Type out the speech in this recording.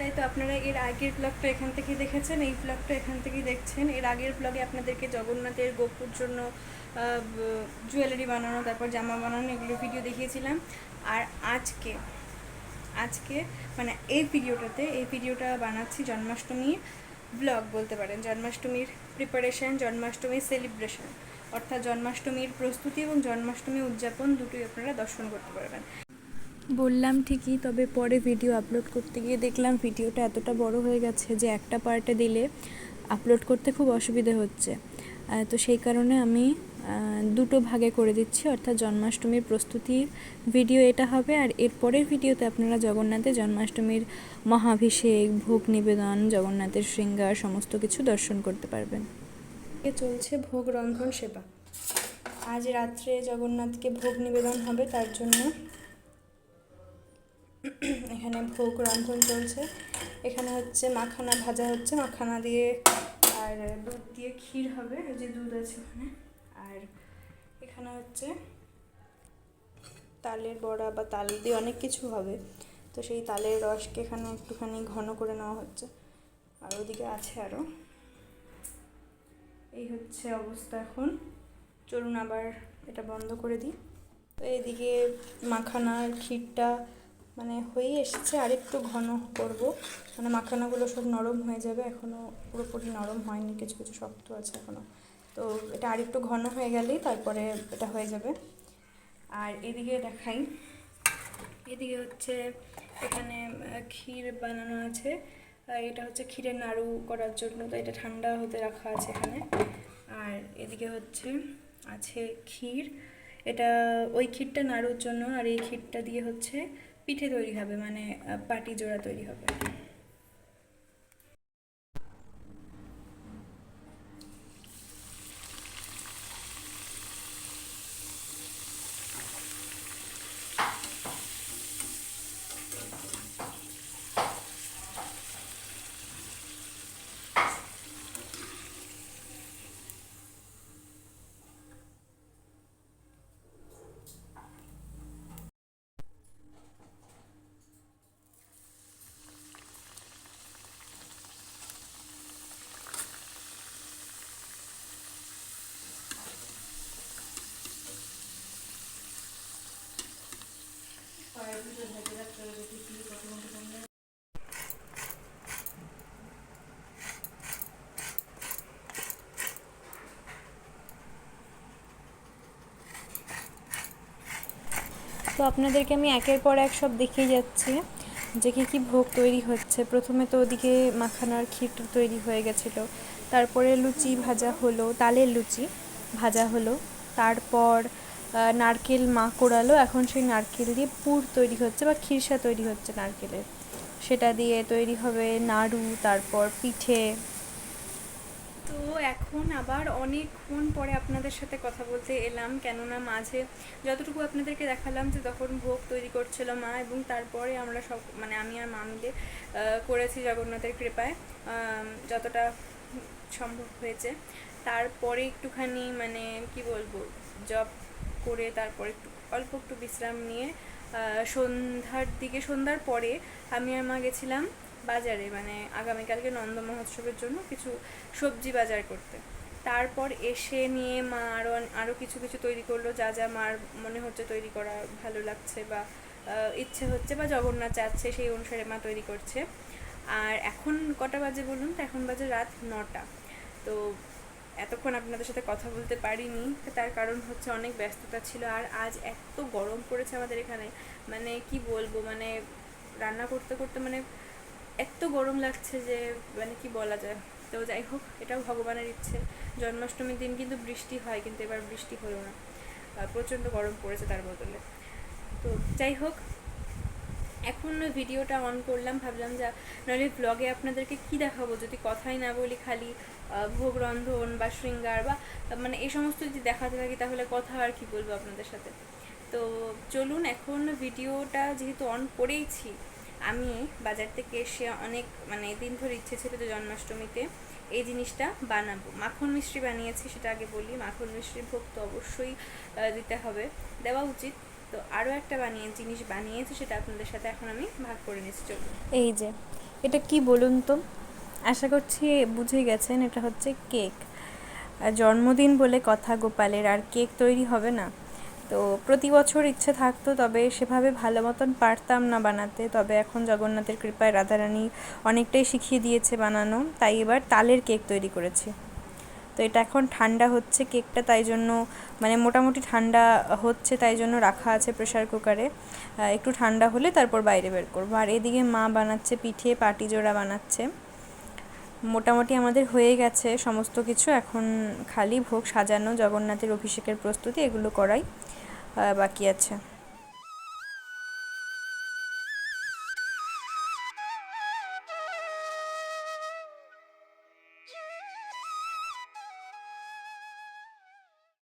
তাই তো আপনারা এর আগের ব্লগটা এখান থেকে দেখেছেন, এই ব্লগটা এখান থেকেই দেখছেন। এর আগের ব্লগে আপনাদেরকে জগন্নাথের গোপুর জন্য জুয়েলারি বানানো, তারপর জামা বানানো, এগুলো ভিডিও দেখিয়েছিলাম। আর আজকে মানে এই ভিডিওটা বানাচ্ছি জন্মাষ্টমীর ব্লগ বলতে পারেন। জন্মাষ্টমীর প্রিপারেশন, জন্মাষ্টমীর সেলিব্রেশন, অর্থাৎ জন্মাষ্টমীর প্রস্তুতি এবং জন্মাষ্টমী উদযাপন দুটোই আপনারা দর্শন করতে পারবেন। বললাম ঠিকই, তবে পরে ভিডিও আপলোড করতে গিয়ে দেখলাম ভিডিওটা এতটা বড় হয়ে গেছে যে একটা পার্টে দিলে আপলোড করতে খুব অসুবিধে হচ্ছে। তো সেই কারণে আমি দুটো ভাগে করে দিচ্ছি, অর্থাৎ জন্মাষ্টমীর প্রস্তুতির ভিডিও এটা হবে, আর এর পরের ভিডিওতে আপনারা জগন্নাথের জন্মাষ্টমীর মহাভিষেক, ভোগ নিবেদন, জগন্নাথের শৃঙ্গার সমস্ত কিছু দর্শন করতে পারবেন। চলছে ভোগ রন্ধন সেবা। আজ রাত্রে জগন্নাথকে ভোগ নিবেদন হবে, তার জন্য এখানে ভোগ রন্ধন চলছে। এখানে হচ্ছে মাখানা ভাজা হচ্ছে, মাখানা দিয়ে আর দুধ দিয়ে ক্ষীর হবে, এই যে দুধ আছে ওখানে। আর এখানে হচ্ছে তালের বড়া বা তাল দিয়ে অনেক কিছু হবে, তো সেই তালের রসকে এখানে একটুখানি ঘন করে নেওয়া হচ্ছে। আর ওদিকে আছে আরও। এই হচ্ছে অবস্থা এখন। চলুন আবার এটা বন্ধ করে দিই। তো এইদিকে মাখানার ক্ষীরটা মানে হয়ে এসছে, আর একটু ঘন করব, মানে মাখানাগুলো সব নরম হয়ে যাবে, এখনও পুরোপুরি নরম হয়নি, কিছু কিছু শক্ত আছে এখনও। তো এটা আর একটু ঘন হয়ে গেলেই তারপরে এটা হয়ে যাবে। আর এদিকে দেখাই, এদিকে হচ্ছে এখানে ক্ষীর বানানো আছে। এটা হচ্ছে ক্ষীরের নাড়ু করার জন্য, তো এটা ঠান্ডা হতে রাখা আছে এখানে। আর এদিকে হচ্ছে আছে ক্ষীর, এটা ওই ক্ষীরটা নাড়ুর জন্য, আর এই ক্ষীরটা দিয়ে হচ্ছে পিঠে তৈরি হবে, মানে পাটি জোড়া তৈরি হবে। তো আপনাদেরকে আমি একের পর এক সব দেখিয়ে যাচ্ছি যে কী ভোগ তৈরি হচ্ছে। প্রথমে তো ওদিকে মাখানার ক্ষীরটা তৈরি হয়ে গেছিলো, তারপরে লুচি ভাজা হলো, তালের লুচি ভাজা হলো, তারপর নারকেল মা কোড়ালো, এখন সেই নারকেল দিয়ে পুর তৈরি হচ্ছে বা খিরসা তৈরি হচ্ছে নারকেলের, সেটা দিয়ে তৈরি হবে নাড়ু, তারপর পিঠে। তো এখন আবার অনেকক্ষণ পরে আপনাদের সাথে কথা বলতে এলাম, কেননা মাঝে যতটুকু আপনাদেরকে দেখালাম যে তখন ভোগ তৈরি করছিল মা, এবং তারপরে আমরা সব মানে আমি আর মা মিলে করেছি জগন্নাথের কৃপায় যতটা সম্ভব হয়েছে। তারপরে একটুখানি মানে কি বলবো, জব করে তারপর অল্প একটু বিশ্রাম নিয়ে সন্ধ্যার পরে আমি আর মা গেছিলাম বাজারে, মানে আগামীকালকে নন্দ মহোৎসবের জন্য কিছু সবজি বাজার করতে। তারপর এসে নিয়ে মা আরও কিছু কিছু তৈরি করলো, যা যা মার মনে হচ্ছে তৈরি করা ভালো লাগছে বা ইচ্ছে হচ্ছে বা জগন্নাথ চাচ্ছে, সেই অনুসারে মা তৈরি করছে। আর এখন কটা বাজে বলুন তো? এখন বাজে রাত 9টা। তো এতক্ষণ আপনাদের সাথে কথা বলতে পারিনি, তার কারণ হচ্ছে অনেক ব্যস্ততা ছিল। আর আজ এত গরম পড়েছে আমাদের এখানে, মানে কি বলবো, মানে রান্না করতে করতে মানে এত গরম লাগছে যে মানে কি বলা যায়। তো যাই হোক, এটাও ভগবানের ইচ্ছে। জন্মাষ্টমীর দিন কিন্তু বৃষ্টি হয়, কিন্তু এবার বৃষ্টি হলো না, প্রচণ্ড গরম পড়েছে তার বদলে। তো যাই হোক, এখন ভিডিওটা অন করলাম, ভাবলাম যে নাহলে ব্লগে আপনাদেরকে কি দেখাবো যদি কথাই না বলি, খালি ভোগ রন্ধন বা শৃঙ্গার বা মানে এই সমস্ত যদি দেখাতে থাকি তাহলে কথা আর কি বলবো আপনাদের সাথে। তো চলুন, এখন ভিডিওটা যেহেতু অন করেইছি, আমি বাজার থেকে এসে অনেক মানে দিন ধরে ইচ্ছে ছিল যে জন্মাষ্টমীতে এই জিনিসটা বানাবো। মাখন মিষ্টি বানিয়েছি, সেটা আগে বলি। মাখন মিষ্টির ভোগ তো অবশ্যই দিতে হবে, দেওয়া উচিত। তো আরও একটা জিনিস বানিয়েছি, সেটা আপনাদের সাথে এখন আমি ভাগ করে নিচ্ছি। চলুন, এই যে এটা কি বলুন তো, আশা করছি বুঝে গেছেন, এটা হচ্ছে কেক। জন্মদিন বলে কথা গোপালের, আর কেক তৈরি হবে না? তো প্রতি বছর ইচ্ছে থাকতো, তবে সেভাবে ভালো মতন পারতাম না বানাতে। তবে এখন জগন্নাথের কৃপায় রাধারানী অনেকটাই শিখিয়ে দিয়েছে বানানো, তাই এবার তালের কেক তৈরি করেছি। তো এটা এখন ঠান্ডা হচ্ছে কেকটা, তাই জন্য মানে মোটামুটি ঠান্ডা হচ্ছে, তাই জন্য রাখা আছে প্রেসার কুকারে। একটু ঠান্ডা হলে তারপর বাইরে বের করবো। আর এদিকে মা বানাচ্ছে পিঠে, পাটিজোড়া বানাচ্ছে। মোটামুটি আমাদের হয়ে গেছে সমস্ত কিছু, এখন খালি ভোগ সাজানো, জগন্নাথের অভিষেকের প্রস্তুতি, এগুলো করাই বাকি আছে।